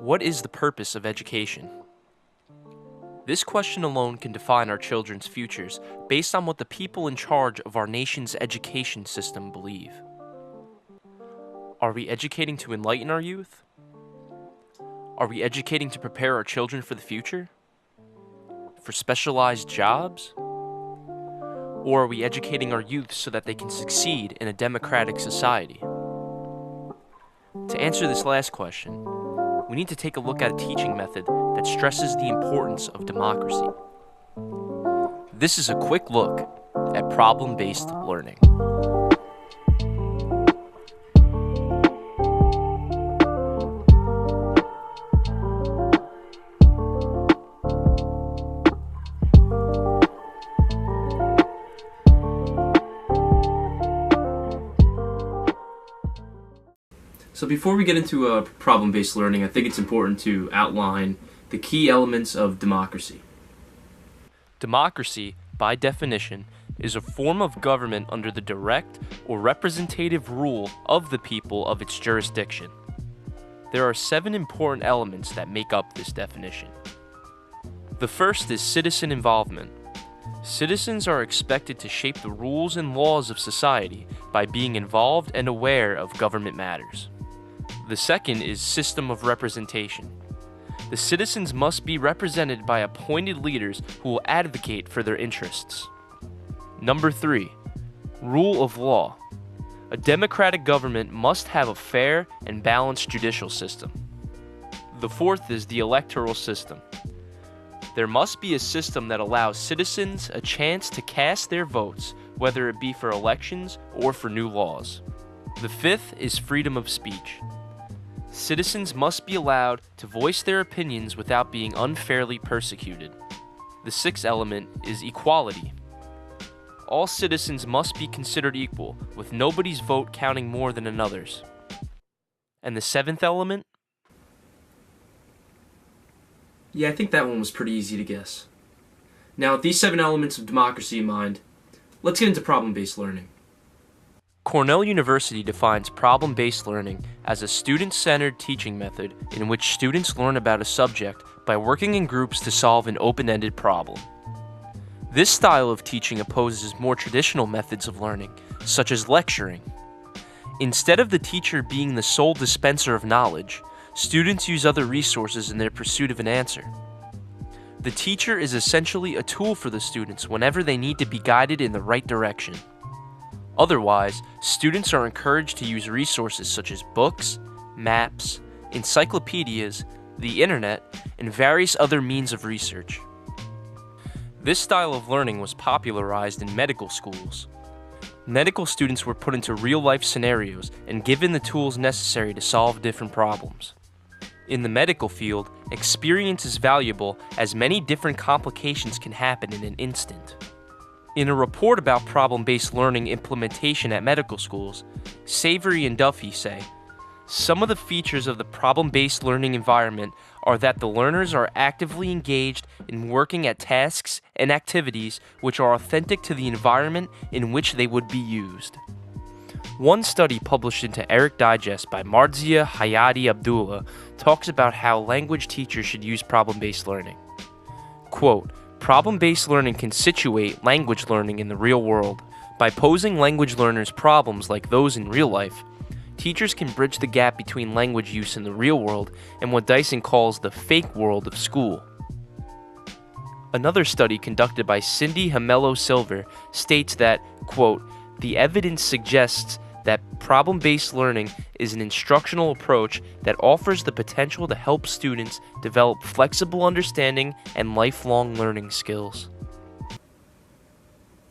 What is the purpose of education? This question alone can define our children's futures based on what the people in charge of our nation's education system believe. Are we educating to enlighten our youth? Are we educating to prepare our children for the future? For specialized jobs? Or are we educating our youth so that they can succeed in a democratic society? To answer this last question, we need to take a look at a teaching method that stresses the importance of democracy. This is a quick look at problem-based learning. So before we get into problem-based learning, I think it's important to outline the key elements of democracy. Democracy, by definition, is a form of government under the direct or representative rule of the people of its jurisdiction. There are 7 important elements that make up this definition. The first is citizen involvement. Citizens are expected to shape the rules and laws of society by being involved and aware of government matters. The second is system of representation. The citizens must be represented by appointed leaders who will advocate for their interests. Number 3, rule of law. A democratic government must have a fair and balanced judicial system. The fourth is the electoral system. There must be a system that allows citizens a chance to cast their votes, whether it be for elections or for new laws. The fifth is freedom of speech. Citizens must be allowed to voice their opinions without being unfairly persecuted. The sixth element is equality. All citizens must be considered equal, with nobody's vote counting more than another's. And the seventh element? Yeah, I think that one was pretty easy to guess. Now, with these 7 elements of democracy in mind, let's get into problem-based learning. Cornell University defines problem-based learning as a student-centered teaching method in which students learn about a subject by working in groups to solve an open-ended problem. This style of teaching opposes more traditional methods of learning, such as lecturing. Instead of the teacher being the sole dispenser of knowledge, students use other resources in their pursuit of an answer. The teacher is essentially a tool for the students whenever they need to be guided in the right direction. Otherwise, students are encouraged to use resources such as books, maps, encyclopedias, the internet, and various other means of research. This style of learning was popularized in medical schools. Medical students were put into real-life scenarios and given the tools necessary to solve different problems. In the medical field, experience is valuable as many different complications can happen in an instant. In a report about problem-based learning implementation at medical schools, Savory and Duffy say, some of the features of the problem-based learning environment are that the learners are actively engaged in working at tasks and activities which are authentic to the environment in which they would be used. One study published into Eric Digest by Marzia Hayati Abdullah talks about how language teachers should use problem-based learning. Quote, problem-based learning can situate language learning in the real world. By posing language learners problems like those in real life, teachers can bridge the gap between language use in the real world and what Dyson calls the fake world of school. Another study conducted by Cindy Hamelo Silver states that, quote, the evidence suggests that problem-based learning is an instructional approach that offers the potential to help students develop flexible understanding and lifelong learning skills.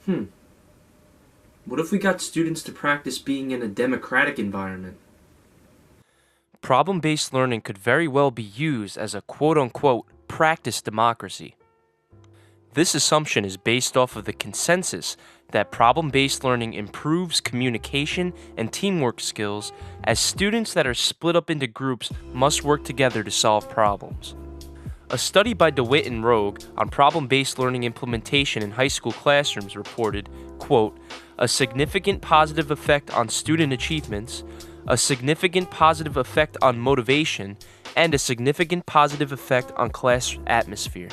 What if we got students to practice being in a democratic environment? Problem-based learning could very well be used as a quote-unquote practice democracy. This assumption is based off of the consensus that problem-based learning improves communication and teamwork skills, as students that are split up into groups must work together to solve problems. A study by DeWitt and Rogue on problem-based learning implementation in high school classrooms reported, quote, a significant positive effect on student achievements, a significant positive effect on motivation, and a significant positive effect on class atmosphere.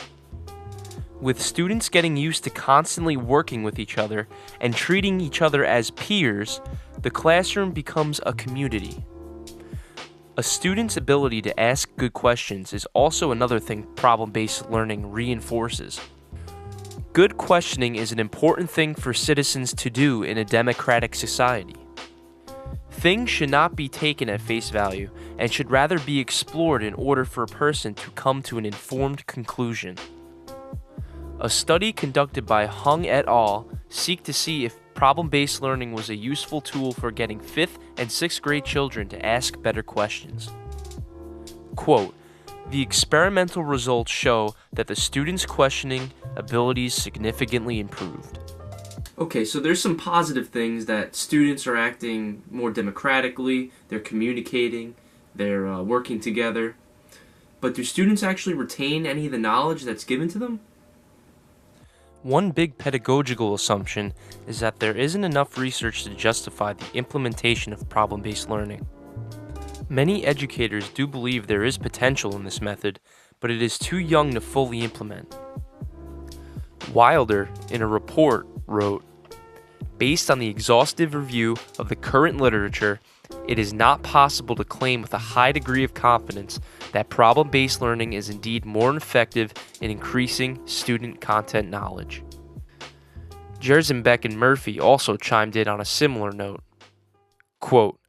With students getting used to constantly working with each other and treating each other as peers, the classroom becomes a community. A student's ability to ask good questions is also another thing problem-based learning reinforces. Good questioning is an important thing for citizens to do in a democratic society. Things should not be taken at face value and should rather be explored in order for a person to come to an informed conclusion. A study conducted by Hung et al. Seek to see if problem-based learning was a useful tool for getting 5th and 6th grade children to ask better questions. Quote, "The experimental results show that the students' questioning abilities significantly improved." Okay, so there's some positive things that students are acting more democratically, they're communicating, they're working together. But do students actually retain any of the knowledge that's given to them? One big pedagogical assumption is that there isn't enough research to justify the implementation of problem-based learning. Many educators do believe there is potential in this method, but it is too young to fully implement. Wilder, in a report, wrote, "Based on the exhaustive review of the current literature, it is not possible to claim with a high degree of confidence that problem-based learning is indeed more effective in increasing student content knowledge." Jerzenbeck and Murphy also chimed in on a similar note. Quote,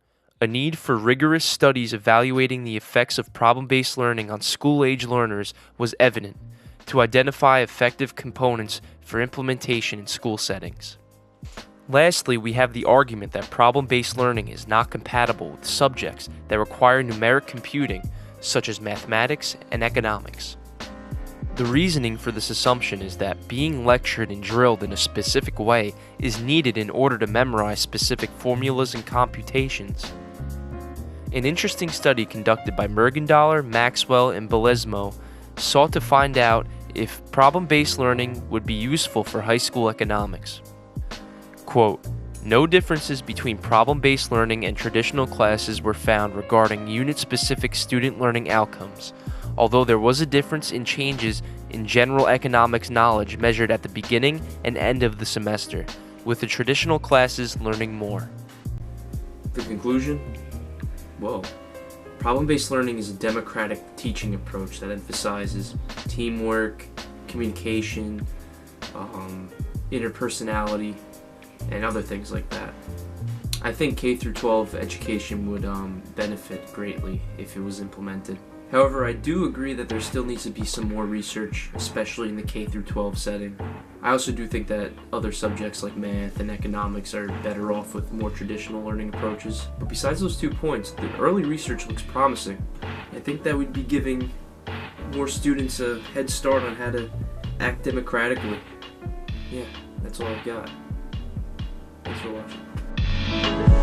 "A need for rigorous studies evaluating the effects of problem-based learning on school-age learners was evident to identify effective components for implementation in school settings." Lastly, we have the argument that problem-based learning is not compatible with subjects that require numeric computing, such as mathematics and economics. The reasoning for this assumption is that being lectured and drilled in a specific way is needed in order to memorize specific formulas and computations. An interesting study conducted by Mergendaler, Maxwell, and Belesmo sought to find out if problem-based learning would be useful for high school economics. Quote, "No differences between problem-based learning and traditional classes were found regarding unit-specific student learning outcomes, although there was a difference in changes in general economics knowledge measured at the beginning and end of the semester, with the traditional classes learning more." The conclusion? Whoa. Problem-based learning is a democratic teaching approach that emphasizes teamwork, communication, interpersonality, and other things like that. I think K through 12 education would benefit greatly if it was implemented. However, I do agree that there still needs to be some more research, especially in the K through 12 setting. I also do think that other subjects like math and economics are better off with more traditional learning approaches. But besides those 2 points, the early research looks promising. I think that we'd be giving more students a head start on how to act democratically. Yeah, that's all I've got. Thanks for watching.